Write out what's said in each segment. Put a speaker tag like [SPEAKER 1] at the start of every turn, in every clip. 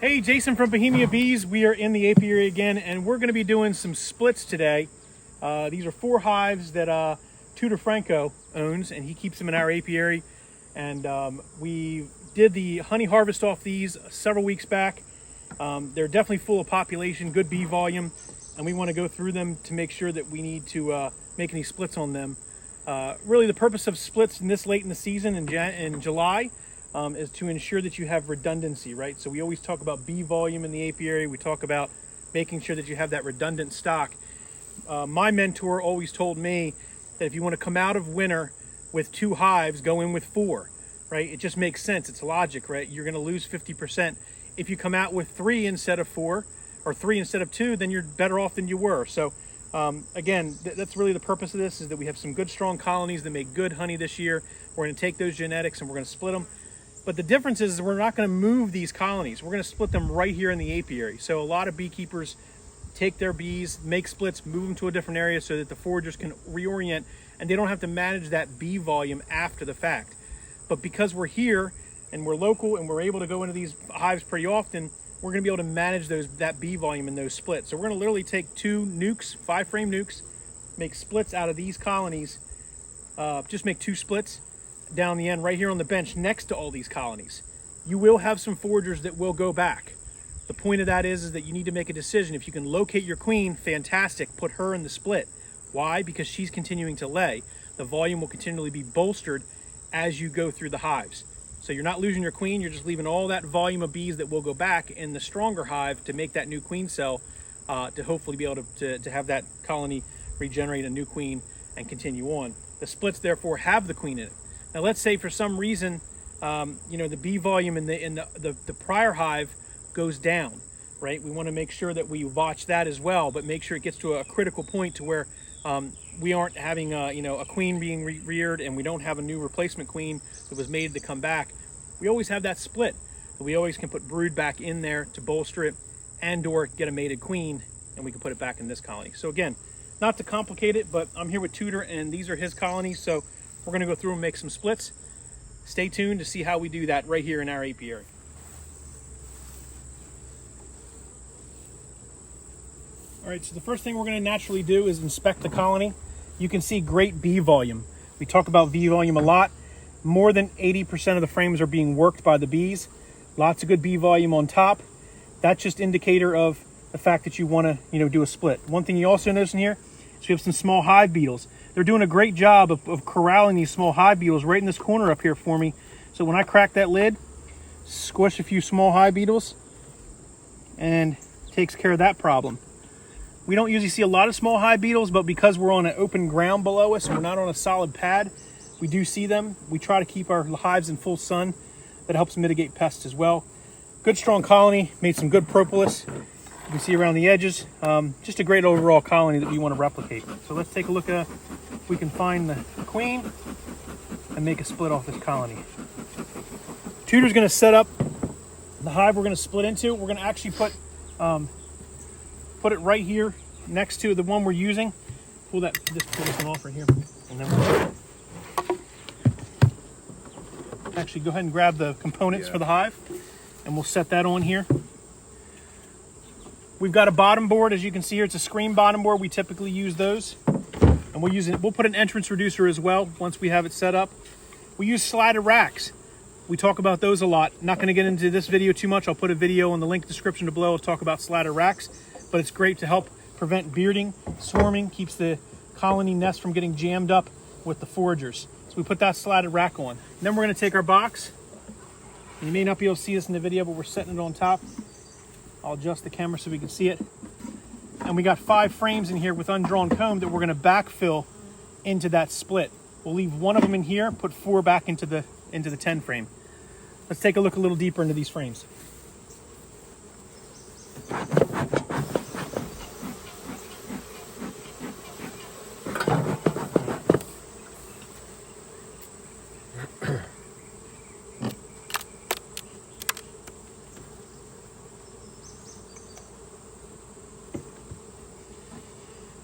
[SPEAKER 1] Hey, Jason from Bohemia Bees. We are in the apiary again, and we're going to be doing some splits today. These are 4 hives that Tudor Franco owns, and he keeps them in our apiary. And we did the honey harvest off these several weeks back. They're definitely full of population, good bee volume, and we want to go through them to make sure that we need to make any splits on them. Really, the purpose of splits in this late in the season in July is to ensure that you have redundancy, right? So we always talk about bee volume in the apiary. We talk about making sure that you have that redundant stock. My mentor always told me that if you want to come out of winter with 2 hives, go in with 4, right? It just makes sense. It's logic, right? You're going to lose 50%. If you come out with 3 instead of 4, or 3 instead of 2, then you're better off than you were. So again, that's really the purpose of this, is that we have some good, strong colonies that make good honey this year. We're going to take those genetics and we're going to split them. But the difference is we're not going to move these colonies. We're going to split them right here in the apiary. So a lot of beekeepers take their bees, make splits, move them to a different area so that the foragers can reorient and they don't have to manage that bee volume after the fact. But because we're here and we're local and we're able to go into these hives pretty often, we're going to be able to manage that bee volume in those splits. So we're going to literally take 2 nukes, 5-frame nukes, make splits out of these colonies, just make 2 splits down the end right here on the bench next to all these colonies. You will have some foragers that will go back. The point of that is that you need to make a decision. If you can locate your queen, fantastic, put her in the split. Why? Because she's continuing to lay. The volume will continually be bolstered as you go through the hives. So you're not losing your queen, you're just leaving all that volume of bees that will go back in the stronger hive to make that new queen cell, to hopefully be able to have that colony regenerate a new queen and continue on. The splits therefore have the queen in it. Now let's say for some reason, the bee volume in the prior hive goes down, right? We want to make sure that we watch that as well, but make sure it gets to a critical point to where we aren't having a queen being reared and we don't have a new replacement queen that was mated to come back. We always have that split. We always can put brood back in there to bolster it and or get a mated queen, and we can put it back in this colony. So again, not to complicate it, but I'm here with Tudor and these are his colonies. So we're going to go through and make some splits. Stay tuned to see how we do that right here in our apiary. All right, so the first thing we're going to naturally do is inspect the colony. You can see great bee volume. We talk about bee volume a lot. More than 80% of the frames are being worked by the bees. Lots of good bee volume on top. That's just indicator of the fact that you want to do a split. One thing you also notice in here is we have some small hive beetles. They're doing a great job of corralling these small hive beetles right in this corner up here for me. So when I crack that lid, squish a few small hive beetles and takes care of that problem. We don't usually see a lot of small hive beetles, but because we're on an open ground below us and we're not on a solid pad, we do see them. We try to keep our hives in full sun. That helps mitigate pests as well. Good strong colony, made some good propolis. You can see around the edges. Just a great overall colony that we want to replicate. So let's take a look at if we can find the queen and make a split off this colony. Tudor's going to set up the hive we're going to split into. We're going to actually put it right here next to the one we're using. Pull this one off right here. And then actually go ahead and grab the components for the hive and we'll set that on here. We've got a bottom board, as you can see here. It's a screen bottom board. We typically use those. And we'll put an entrance reducer as well once we have it set up. We use slatted racks. We talk about those a lot. Not going to get into this video too much. I'll put a video in the link description below. I'll talk about slatted racks. But it's great to help prevent bearding, swarming, keeps the colony nest from getting jammed up with the foragers. So we put that slatted rack on. And then we're going to take our box. You may not be able to see this in the video, but we're setting it on top. I'll adjust the camera so we can see it. And we got 5 frames in here with undrawn comb that we're going to backfill into that split. We'll leave one of them in here, put 4 back into the 10 frame. Let's take a look a little deeper into these frames.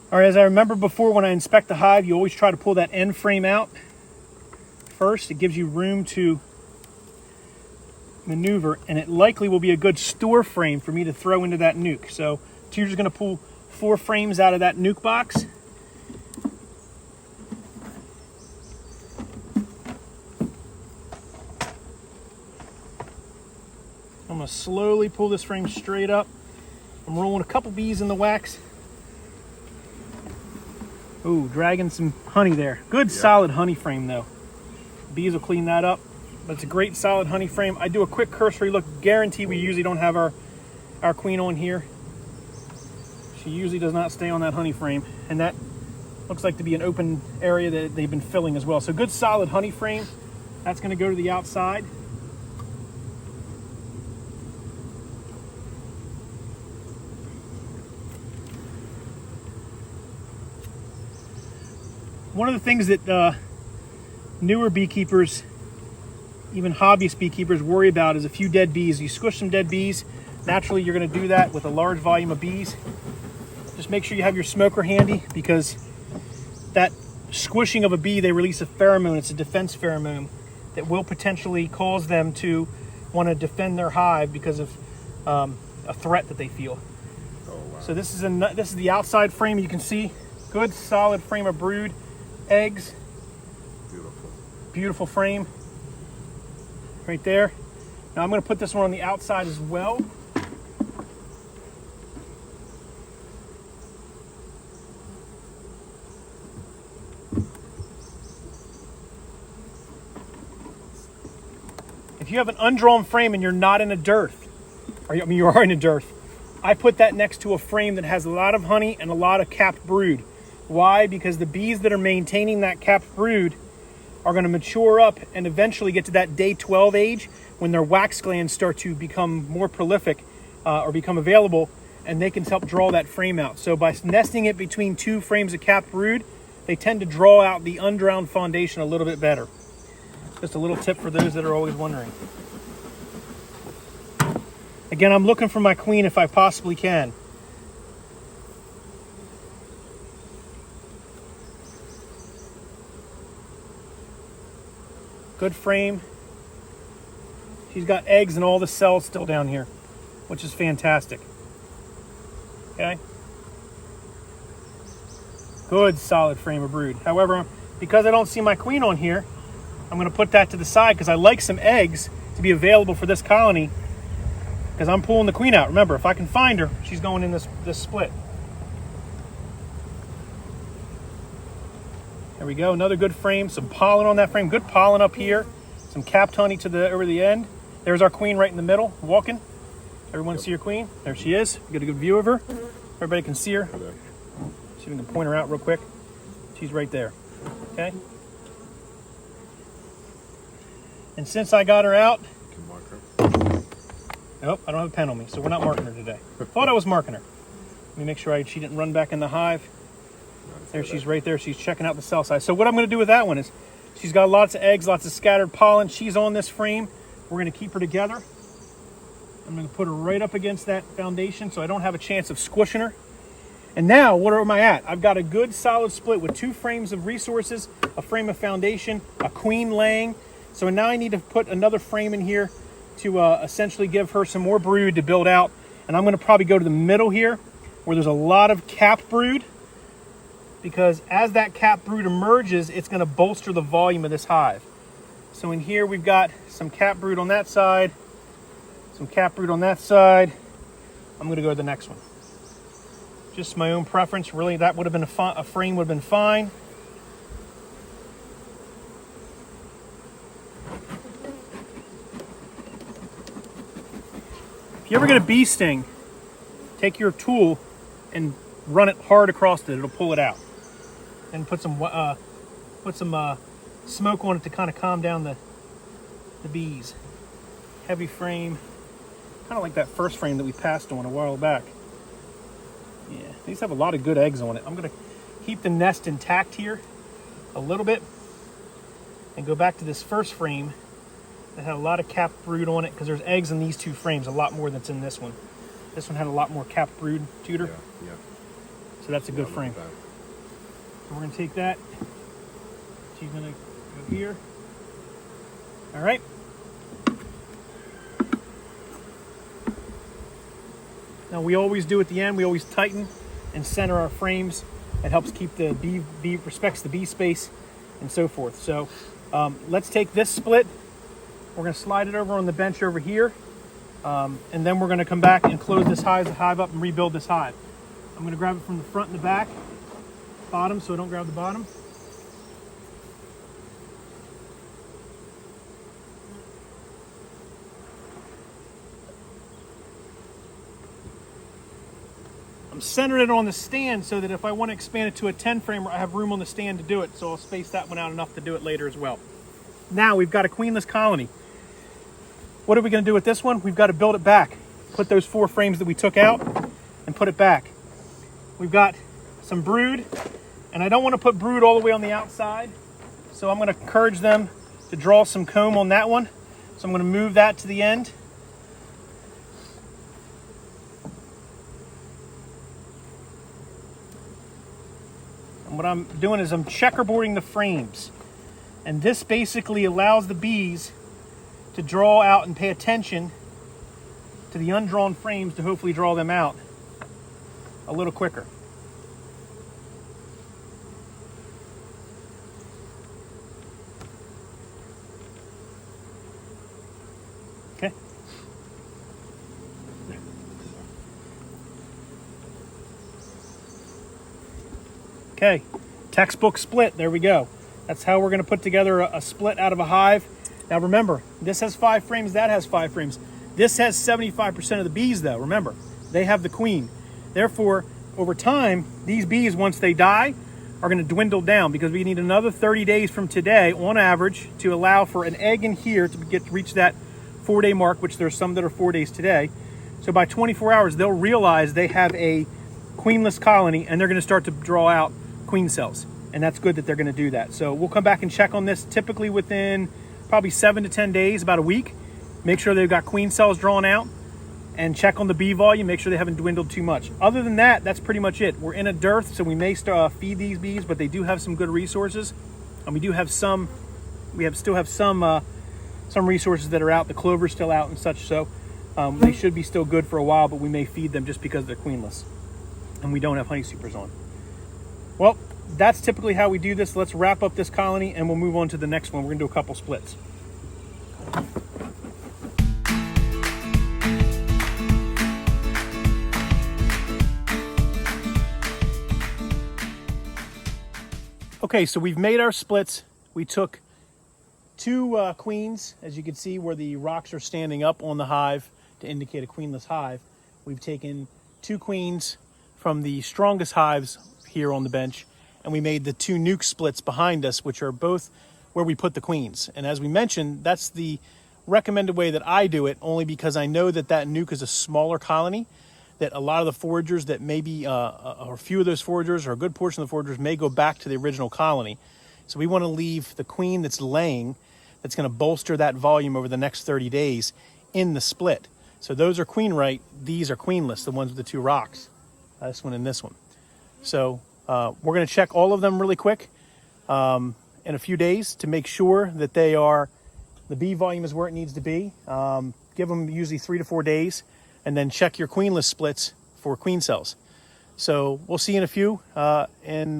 [SPEAKER 1] All right, as I remember before, when I inspect the hive, you always try to pull that end frame out first. It gives you room to maneuver, and it likely will be a good store frame for me to throw into that nuke. So Tears is going to pull 4 frames out of that nuke box. I'm going to slowly pull this frame straight up. I'm rolling a couple bees in the wax. Ooh, dragging some honey there. Good solid honey frame though. Bees will clean that up. But it's a great solid honey frame. I do a quick cursory look. Guarantee we usually don't have our queen on here. She usually does not stay on that honey frame. And that looks like to be an open area that they've been filling as well. So good solid honey frame. That's going to go to the outside. One of the things that newer beekeepers, even hobbyist beekeepers, worry about is a few dead bees. You squish some dead bees, naturally you're going to do that with a large volume of bees. Just make sure you have your smoker handy, because that squishing of a bee, they release a pheromone. It's a defense pheromone that will potentially cause them to want to defend their hive because of a threat that they feel.
[SPEAKER 2] Oh, wow.
[SPEAKER 1] So this is the outside frame. You can see good solid frame of brood. Eggs.
[SPEAKER 2] Beautiful.
[SPEAKER 1] Beautiful frame. Right there. Now I'm going to put this one on the outside as well. If you have an undrawn frame and you're not in a dearth, you are in a dearth, I put that next to a frame that has a lot of honey and a lot of capped brood. Why? Because the bees that are maintaining that capped brood are going to mature up and eventually get to that day 12 age when their wax glands start to become more prolific or become available, and they can help draw that frame out. So by nesting it between 2 frames of capped brood, they tend to draw out the undrowned foundation a little bit better. Just a little tip for those that are always wondering. Again, I'm looking for my queen if I possibly can. Good frame. She's got eggs and all the cells still down here, which is fantastic. Okay. Good solid frame of brood. However, because I don't see my queen on here, I'm going to put that to the side because I like some eggs to be available for this colony, because I'm pulling the queen out. Remember, if I can find her, she's going in this split. There we go, another good frame, some pollen on that frame, good pollen up here, some capped honey over the end. There's our queen right in the middle, walking. Everyone see your queen? There she is. Get a good view of her. Everybody can see her. See if we can point her out real quick. She's right there, okay? And since I got her out,
[SPEAKER 2] Can mark her.
[SPEAKER 1] nope, I don't have a pen on me, so we're not marking her today. Thought I was marking her. Let me make sure she didn't run back in the hive. There she's right there. She's checking out the cell size. So what I'm going to do with that one is, she's got lots of eggs, lots of scattered pollen. She's on this frame. We're going to keep her together. I'm going to put her right up against that foundation so I don't have a chance of squishing her. And now, what am I at? I've got a good solid split with 2 frames of resources, a frame of foundation, a queen laying. So now I need to put another frame in here to essentially give her some more brood to build out. And I'm going to probably go to the middle here where there's a lot of capped brood, because as that capped brood emerges, it's going to bolster the volume of this hive. So in here we've got some capped brood on that side, some capped brood on that side. I'm going to go to the next one. Just my own preference. Really, that would have been a frame would have been fine. If you ever get a bee sting, take your tool and run it hard across it. It'll pull it out. And put some smoke on it to kind of calm down the bees. Heavy frame, kind of like that first frame that we passed on a while back. Yeah, these have a lot of good eggs on it. I'm going to keep the nest intact here a little bit and go back to this first frame that had a lot of capped brood on it, because there's eggs in these 2 frames, a lot more that's in this one. This one had a lot more capped brood, Tudor.
[SPEAKER 2] Yeah.
[SPEAKER 1] So that's a good frame. So we're going to take that. She's going to go here. All right. Now we always do at the end, we always tighten and center our frames. It helps keep the bee respects the bee space and so forth. So let's take this split. We're going to slide it over on the bench over here. And then we're going to come back and close this hive up and rebuild this hive. I'm going to grab it from the front and the back, bottom, so I don't grab the bottom. I'm centering it on the stand so that if I want to expand it to a 10 framer, I have room on the stand to do it. So I'll space that one out enough to do it later as well. Now we've got a queenless colony. What are we going to do with this one? We've got to build it back. Put those 4 frames that we took out and put it back. We've got some brood, and I don't want to put brood all the way on the outside. So I'm going to encourage them to draw some comb on that one. So I'm going to move that to the end. And what I'm doing is I'm checkerboarding the frames. And this basically allows the bees to draw out and pay attention to the undrawn frames to hopefully draw them out a little quicker. Okay. Okay, textbook split, there we go. That's how we're going to put together a split out of a hive. Now remember, this has 5 frames, that has 5 frames. This has 75% of the bees though, remember. They have the queen. Therefore, over time, these bees, once they die, are going to dwindle down because we need another 30 days from today, on average, to allow for an egg in here to reach that 4-day mark, which there's some that are 4 days today. So by 24 hours, they'll realize they have a queenless colony and they're going to start to draw out queen cells. And that's good that they're going to do that. So we'll come back and check on this typically within probably 7 to 10 days, about a week. Make sure they've got queen cells drawn out and check on the bee volume, make sure they haven't dwindled too much. Other than that, that's pretty much it. We're in a dearth, so we may feed these bees, but they do have some good resources. And we do have some, still have some resources that are out. The clover's still out and such, so they should be still good for a while, but we may feed them just because they're queenless. And we don't have honey supers on. Well, that's typically how we do this. Let's wrap up this colony and we'll move on to the next one. We're gonna do a couple splits. Okay, so we've made our splits. We took 2 queens, as you can see where the rocks are standing up on the hive to indicate a queenless hive. We've taken 2 queens from the strongest hives here on the bench, and we made the 2 nuke splits behind us, which are both where we put the queens. And as we mentioned, that's the recommended way that I do it, only because I know that that nuke is a smaller colony, that a lot of the foragers that maybe, or a few of those foragers, or a good portion of the foragers may go back to the original colony. So we want to leave the queen that's laying, that's going to bolster that volume over the next 30 days in the split. So those are queen right, these are queenless, the ones with the 2 rocks, this one and this one. So we're going to check all of them really quick in a few days to make sure that the bee volume is where it needs to be. Give them usually 3 to 4 days, and then check your queenless splits for queen cells. So we'll see you in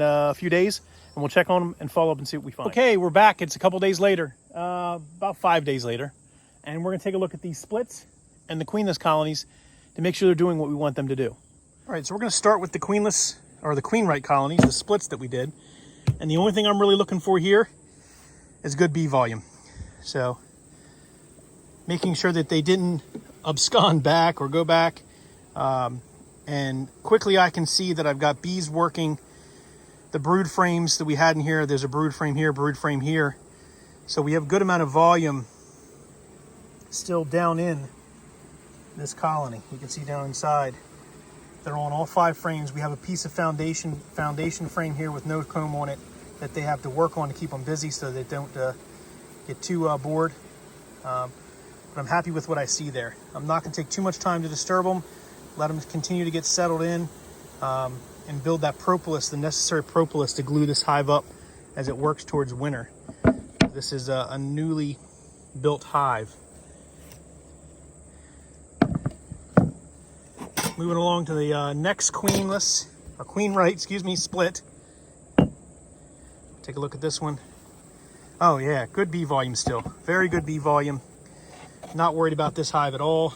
[SPEAKER 1] a few days, and we'll check on them and follow up and see what we find. Okay, we're back. It's a couple days later, about 5 days later, and we're going to take a look at these splits and the queenless colonies to make sure they're doing what we want them to do. All right, so we're going to start with the queenless, or the queen right colonies, the splits that we did. And the only thing I'm really looking for here is good bee volume. So making sure that they didn't abscond back or go back. And quickly I can see that I've got bees working the brood frames that we had in here. There's a brood frame here, brood frame here. So we have a good amount of volume still down in this colony. You can see down inside. They're on all 5 frames. We have a piece of foundation frame here with no comb on it that they have to work on to keep them busy so they don't get too bored. But I'm happy with what I see there. I'm not going to take too much time to disturb them. Let them continue to get settled in and build that propolis, the necessary propolis to glue this hive up as it works towards winter. This is a newly built hive. moving along to the next queenless, or queen right, excuse me, split. Take a look at this one. Oh yeah, good bee volume still. Very good bee volume. Not worried about this hive at all.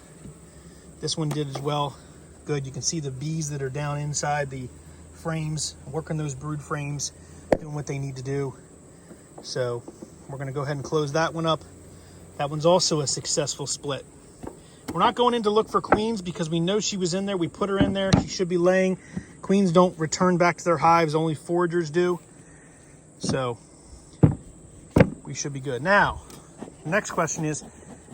[SPEAKER 1] This one did as well. Good, you can see the bees that are down inside the frames, working those brood frames, doing what they need to do. So we're gonna go ahead and close that one up. That one's also a successful split. We're not going in to look for queens because we know she was in there. We put her in there. She should be laying. Queens don't return back to their hives. Only foragers do. So we should be good. Now, the next question is,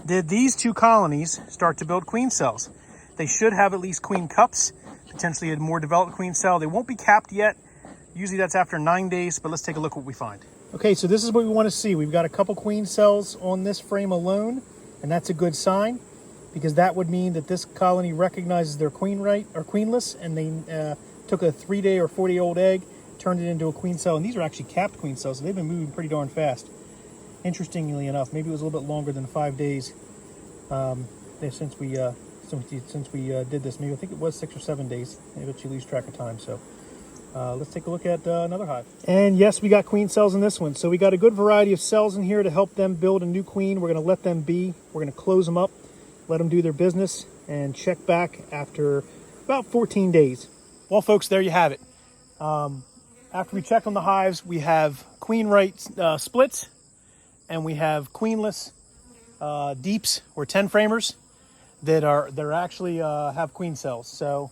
[SPEAKER 1] did these two colonies start to build queen cells? They should have at least queen cups, potentially a more developed queen cell. They won't be capped yet. Usually that's after 9 days, but let's take a look what we find. Okay, so this is what we want to see. We've got a couple queen cells on this frame alone, and that's a good sign, because that would mean that this colony recognizes their queen right or queenless, and they took a 3-day or 4-day-old egg, turned it into a queen cell, and these are actually capped queen cells, so they've been moving pretty darn fast. Interestingly enough, maybe it was a little bit longer than 5 days since we did this. Maybe I think it was 6 or 7 days. Maybe you lose track of time. So let's take a look at another hive. And yes, we got queen cells in this one. So we got a good variety of cells in here to help them build a new queen. We're going to let them be. We're going to close them up, let them do their business, and check back after about 14 days. Well, folks, there you have it. After we checked on the hives, we have queen right splits, and we have queenless deeps or 10 framers that actually have queen cells. So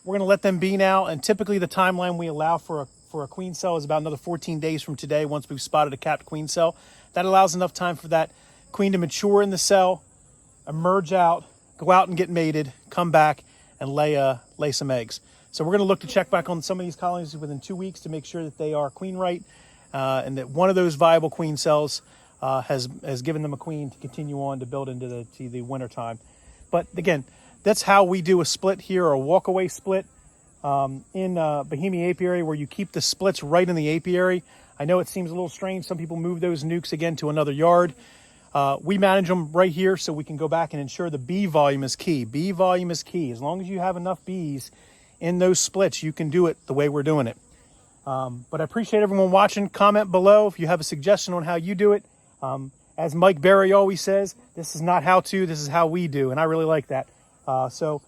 [SPEAKER 1] we're going to let them be now. And typically the timeline we allow for a queen cell is about another 14 days from today once we've spotted a capped queen cell. That allows enough time for that queen to mature in the cell, emerge out, go out and get mated, come back and lay some eggs. So we're going to look to check back on some of these colonies within 2 weeks to make sure that they are queen right, and that one of those viable queen cells has given them a queen to continue on to build into the winter time. But again, that's how we do a split here, or a walk-away split in Bohemia apiary, where you keep the splits right in the apiary. I know it seems a little strange. Some people move those nukes again to another yard. We manage them right here so we can go back and ensure the bee volume is key. Bee volume is key. As long as you have enough bees in those splits, you can do it the way we're doing it. But I appreciate everyone watching. Comment below if you have a suggestion on how you do it. As Mike Berry always says, this is not how to, this is how we do. And I really like that. So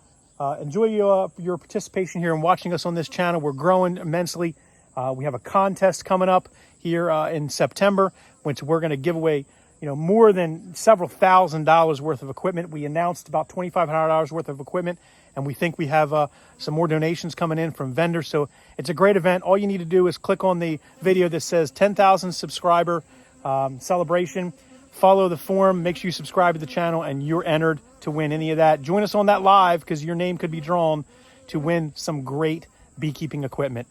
[SPEAKER 1] enjoy your participation here and watching us on this channel. We're growing immensely. We have a contest coming up here in September, which we're going to give away more than several $1,000s worth of equipment. We announced about $2,500 worth of equipment, and we think we have some more donations coming in from vendors. So it's a great event. All you need to do is click on the video that says 10,000 subscriber celebration. Follow the form, make sure you subscribe to the channel, and you're entered to win any of that. Join us on that live, because your name could be drawn to win some great beekeeping equipment.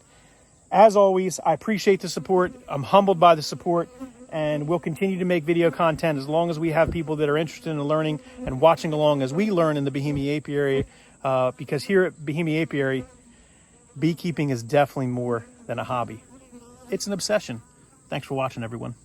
[SPEAKER 1] As always, I appreciate the support. I'm humbled by the support, and we'll continue to make video content as long as we have people that are interested in learning and watching along as we learn in the Bohemia apiary, because here at Bohemia apiary, beekeeping is definitely more than a hobby. It's an obsession. Thanks for watching, everyone.